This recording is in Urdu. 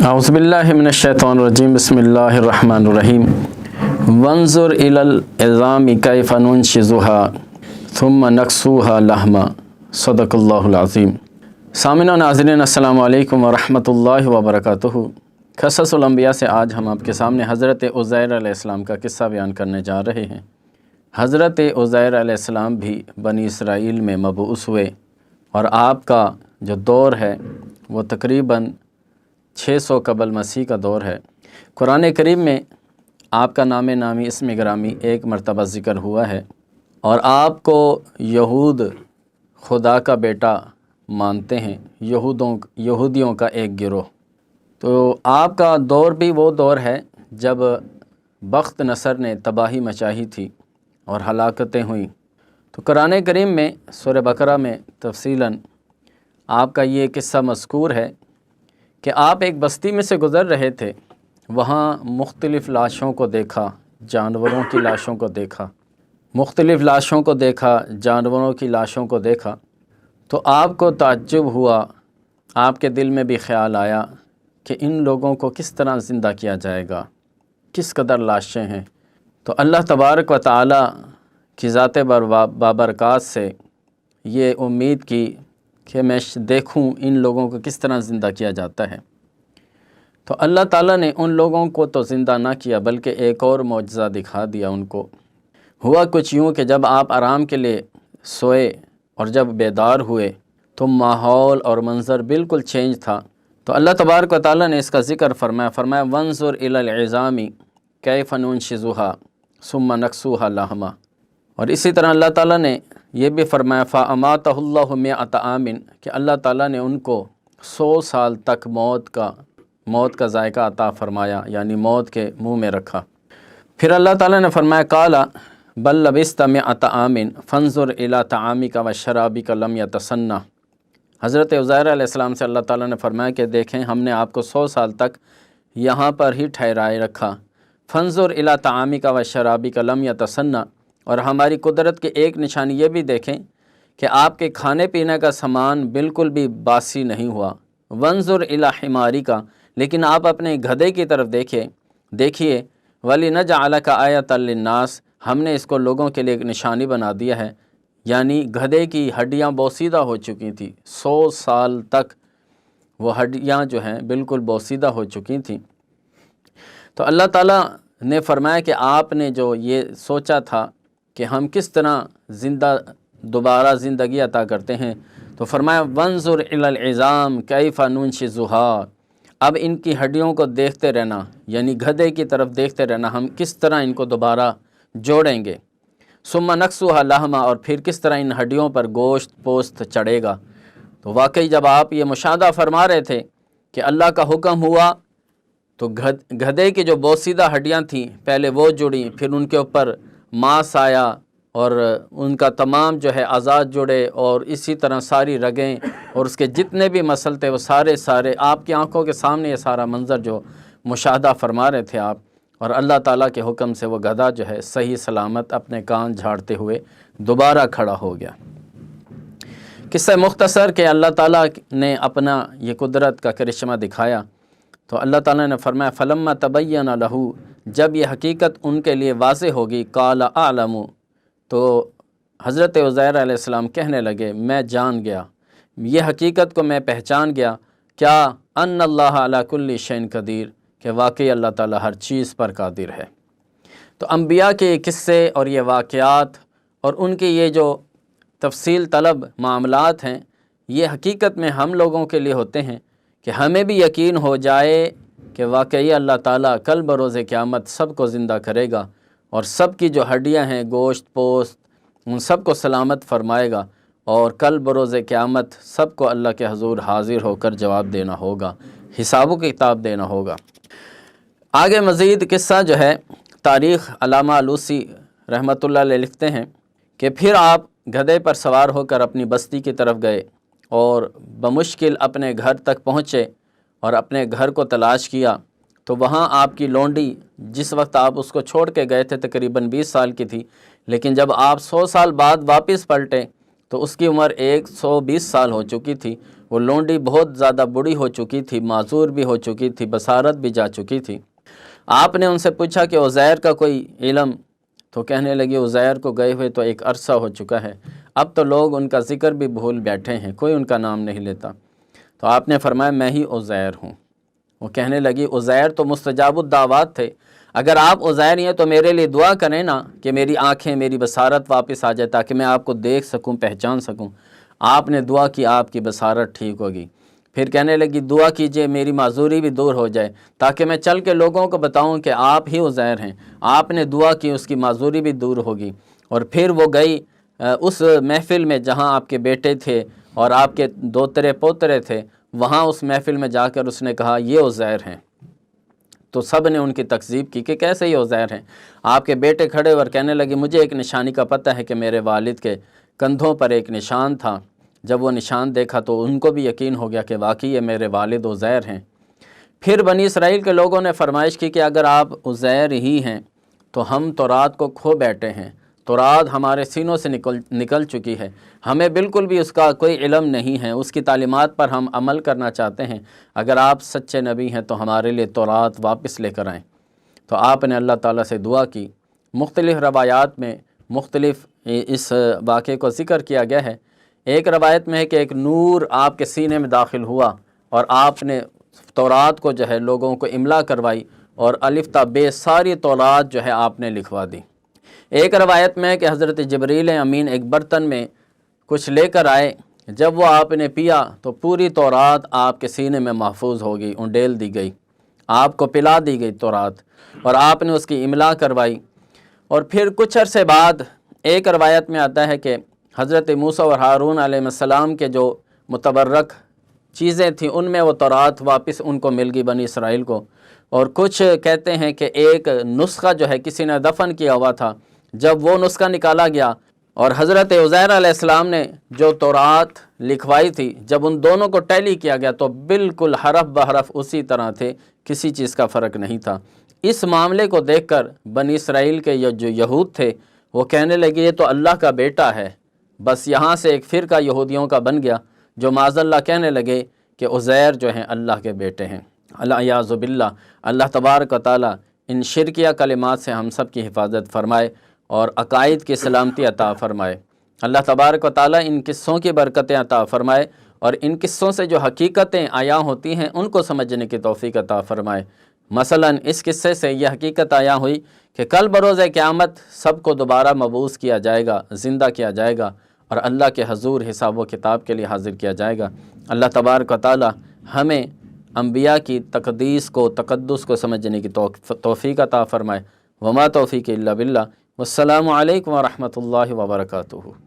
اعوذ باللہ من الشیطان الرجیم بسم اللہ الرحمن الرحیم وانظر الی العظام کیف ننشزها ثم نکسوها لحما صدق اللہ العظیم۔ سامعین و ناظرین السلام علیکم ورحمۃ اللہ وبرکاتہ۔ قصص الانبیاء سے آج ہم آپ کے سامنے حضرت عزیر علیہ السلام کا قصہ بیان کرنے جا رہے ہیں۔ حضرت عزیر علیہ السلام بھی بنی اسرائیل میں مبعوث ہوئے اور آپ کا جو دور ہے وہ تقریباً 600 قبل مسیح کا دور ہے۔ قرآن کریم میں آپ کا نام نامی اسم گرامی ایک مرتبہ ذکر ہوا ہے اور آپ کو یہود خدا کا بیٹا مانتے ہیں، یہودیوں کا ایک گروہ۔ تو آپ کا دور بھی وہ دور ہے جب بخت نصر نے تباہی مچائی تھی اور ہلاکتیں ہوئیں۔ تو قرآن کریم میں سورہ بقرہ میں تفصیلاً آپ کا یہ قصہ مذکور ہے کہ آپ ایک بستی میں سے گزر رہے تھے، وہاں مختلف لاشوں کو دیکھا، جانوروں کی لاشوں کو دیکھا، مختلف لاشوں کو دیکھا، جانوروں کی لاشوں کو دیکھا۔ تو آپ کو تعجب ہوا، آپ کے دل میں بھی خیال آیا کہ ان لوگوں کو کس طرح زندہ کیا جائے گا، کس قدر لاشیں ہیں۔ تو اللہ تبارک و تعالی کی ذات بابرکات سے یہ امید کی کہ میں دیکھوں ان لوگوں کو کس طرح زندہ کیا جاتا ہے۔ تو اللہ تعالیٰ نے ان لوگوں کو تو زندہ نہ کیا بلکہ ایک اور معجزہ دکھا دیا ان کو۔ ہوا کچھ یوں کہ جب آپ آرام کے لیے سوئے اور جب بیدار ہوئے تو ماحول اور منظر بالکل چینج تھا۔ تو اللہ تبارک و تعالیٰ نے اس کا ذکر فرمایا وانظر الی العظام کیف ننشزها ثم نکسوها لحما۔ اور اسی طرح اللہ تعالیٰ نے یہ بھی فرمایا فاماتہ اللہ مئۃ عام کہ اللہ تعالیٰ نے ان کو 100 سال تک موت کا ذائقہ عطا فرمایا، یعنی موت کے منہ میں رکھا۔ پھر اللہ تعالیٰ نے فرمایا قال بل لبثت مئۃ عام فانظر الی طعامک وشرابک لم یتسنہ۔ حضرت عزیر علیہ السلام سے اللہ تعالیٰ نے فرمایا کہ دیکھیں ہم نے آپ کو 100 سال تک یہاں پر ہی ٹھہرائے رکھا۔ فانظر الی طعامک وشرابک لم یتسنہ، اور ہماری قدرت کی ایک نشانی یہ بھی دیکھیں کہ آپ کے کھانے پینے کا سامان بالکل بھی باسی نہیں ہوا۔ وانظر الی حمارک، لیکن آپ اپنے گدھے کی طرف دیکھیے وَلِنَجْعَلَكَ آیَةً لِلنَّاسِ، ہم نے اس کو لوگوں کے لیے ایک نشانی بنا دیا ہے۔ یعنی گدھے کی ہڈیاں بوسیدہ ہو چکی تھیں، 100 سال تک وہ ہڈیاں جو ہیں بالکل بوسیدہ ہو چکی تھیں۔ تو اللہ تعالیٰ نے فرمایا کہ آپ نے جو یہ سوچا تھا کہ ہم کس طرح دوبارہ زندگی عطا کرتے ہیں، تو فرمایا وانظر الی العظام کیف ننشزها، اب ان کی ہڈیوں کو دیکھتے رہنا، یعنی گدھے کی طرف دیکھتے رہنا ہم کس طرح ان کو دوبارہ جوڑیں گے۔ ثم نکسوها لحما، اور پھر کس طرح ان ہڈیوں پر گوشت پوست چڑھے گا۔ تو واقعی جب آپ یہ مشاہدہ فرما رہے تھے کہ اللہ کا حکم ہوا تو گدھے کی جو بوسیدہ ہڈیاں تھیں پہلے وہ جڑیں، پھر ان کے اوپر ماس آیا اور ان کا تمام جو ہے اعضاء جڑے، اور اسی طرح ساری رگیں اور اس کے جتنے بھی مسل تھے وہ سارے آپ کی آنکھوں کے سامنے یہ سارا منظر جو مشاہدہ فرما رہے تھے آپ، اور اللہ تعالیٰ کے حکم سے وہ گدھا جو ہے صحیح سلامت اپنے کان جھاڑتے ہوئے دوبارہ کھڑا ہو گیا۔ قصہ مختصر کہ اللہ تعالیٰ نے اپنا یہ قدرت کا کرشمہ دکھایا تو اللہ تعالیٰ نے فرمایا فلما تبین لہ، جب یہ حقیقت ان کے لیے واضح ہوگی قال اعلم، تو حضرت عزیر علیہ السلام کہنے لگے میں جان گیا، یہ حقیقت کو میں پہچان گیا، کیا ان اللہ علی کل شیء قدیر، کہ واقعی اللہ تعالیٰ ہر چیز پر قادر ہے۔ تو انبیاء کے یہ قصے اور یہ واقعات اور ان کی یہ جو تفصیل طلب معاملات ہیں، یہ حقیقت میں ہم لوگوں کے لیے ہوتے ہیں کہ ہمیں بھی یقین ہو جائے کہ واقعی اللہ تعالیٰ کل بروز قیامت سب کو زندہ کرے گا اور سب کی جو ہڈیاں ہیں گوشت پوست ان سب کو سلامت فرمائے گا، اور کل بروز قیامت سب کو اللہ کے حضور حاضر ہو کر جواب دینا ہوگا، حساب و کتاب دینا ہوگا۔ آگے مزید قصہ جو ہے تاریخ علامہ علوسی رحمۃ اللہ علیہ لکھتے ہیں کہ پھر آپ گدھے پر سوار ہو کر اپنی بستی کی طرف گئے اور بمشکل اپنے گھر تک پہنچے اور اپنے گھر کو تلاش کیا تو وہاں آپ کی لونڈی، جس وقت آپ اس کو چھوڑ کے گئے تھے تقریباً 20 سال کی تھی، لیکن جب آپ 100 سال بعد واپس پلٹے تو اس کی عمر 120 سال ہو چکی تھی۔ وہ لونڈی بہت زیادہ بوڑھی ہو چکی تھی، معذور بھی ہو چکی تھی، بصارت بھی جا چکی تھی۔ آپ نے ان سے پوچھا کہ عزیر کا کوئی علم؟ تو کہنے لگی عزیر کو گئے ہوئے تو ایک عرصہ ہو چکا ہے، اب تو لوگ ان کا ذکر بھی بھول بیٹھے ہیں، کوئی ان کا نام نہیں لیتا۔ تو آپ نے فرمایا میں ہی عزیر ہوں۔ وہ کہنے لگی عزیر تو مستجاب الدعوات تھے، اگر آپ عزیر ہیں تو میرے لیے دعا کریں نا کہ میری آنکھیں، میری بصارت واپس آ جائے تاکہ میں آپ کو دیکھ سکوں، پہچان سکوں۔ آپ نے دعا کی، آپ کی بصارت ٹھیک ہوگی۔ پھر کہنے لگی دعا کیجئے میری معذوری بھی دور ہو جائے تاکہ میں چل کے لوگوں کو بتاؤں کہ آپ ہی عزیر ہیں۔ آپ نے دعا کی، اس کی معذوری بھی دور ہوگی۔ اور پھر وہ گئی اس محفل میں جہاں آپ کے بیٹے تھے اور آپ کے دوترے پوترے تھے، وہاں اس محفل میں جا کر اس نے کہا یہ عزیر ہیں۔ تو سب نے ان کی تکذیب کی کہ کیسے یہ عزیر ہیں۔ آپ کے بیٹے کھڑے اور کہنے لگے مجھے ایک نشانی کا پتہ ہے کہ میرے والد کے کندھوں پر ایک نشان تھا، جب وہ نشان دیکھا تو ان کو بھی یقین ہو گیا کہ واقعی یہ میرے والد عزیر ہیں۔ پھر بنی اسرائیل کے لوگوں نے فرمائش کی کہ اگر آپ عزیر ہی ہیں تو ہم تورات کو کھو بیٹھے ہیں، تورات ہمارے سینوں سے نکل چکی ہے، ہمیں بالکل بھی اس کا کوئی علم نہیں ہے، اس کی تعلیمات پر ہم عمل کرنا چاہتے ہیں، اگر آپ سچے نبی ہیں تو ہمارے لیے تورات واپس لے کر آئیں۔ تو آپ نے اللہ تعالیٰ سے دعا کی۔ مختلف روایات میں مختلف اس واقعے کو ذکر کیا گیا ہے۔ ایک روایت میں ہے کہ ایک نور آپ کے سینے میں داخل ہوا اور آپ نے تورات کو جو ہے لوگوں کو املا کروائی اور الف تا بے ساری تورات جو ہے آپ نے لکھوا دی۔ ایک روایت میں ہے کہ حضرت جبریل امین ایک برتن میں کچھ لے کر آئے، جب وہ آپ نے پیا تو پوری تورات آپ کے سینے میں محفوظ ہو گئی، انڈیل دی گئی، آپ کو پلا دی گئی تورات، اور آپ نے اس کی املا کروائی۔ اور پھر کچھ عرصے بعد ایک روایت میں آتا ہے کہ حضرت موسیٰ اور ہارون علیہ السلام کے جو متبرک چیزیں تھیں ان میں وہ تورات واپس ان کو مل گئی بنی اسرائیل کو۔ اور کچھ کہتے ہیں کہ ایک نسخہ جو ہے کسی نے دفن کیا ہوا تھا، جب وہ نسخہ نکالا گیا اور حضرت عزیر علیہ السلام نے جو تورات لکھوائی تھی، جب ان دونوں کو ٹیلی کیا گیا تو بالکل حرف بحرف اسی طرح تھے، کسی چیز کا فرق نہیں تھا۔ اس معاملے کو دیکھ کر بنی اسرائیل کے جو یہود تھے وہ کہنے لگے یہ تو اللہ کا بیٹا ہے۔ بس یہاں سے ایک فرقہ یہودیوں کا بن گیا جو معاذ اللہ کہنے لگے کہ عزیر جو ہیں اللہ کے بیٹے ہیں۔ العیاذ باللہ۔ اللہ تبارک و تعالیٰ ان شرکیہ کلمات سے ہم سب کی حفاظت فرمائے اور عقائد کی سلامتی عطا فرمائے۔ اللہ تبارک و تعالیٰ ان قصوں کی برکتیں عطا فرمائے اور ان قصوں سے جو حقیقتیں عیاں ہوتی ہیں ان کو سمجھنے کی توفیق عطا فرمائے۔ مثلا اس قصے سے یہ حقیقت عیاں ہوئی کہ کل بروز قیامت سب کو دوبارہ مبعوث کیا جائے گا، زندہ کیا جائے گا اور اللہ کے حضور حساب و کتاب کے لیے حاضر کیا جائے گا۔ اللہ تبارک و تعالیٰ ہمیں انبیاء کی تقدیس کو، تقدس کو سمجھنے کی توفیق عطا فرمائے۔ وما توفیق الا باللہ۔ والسلام علیکم ورحمۃ اللہ وبرکاتہ۔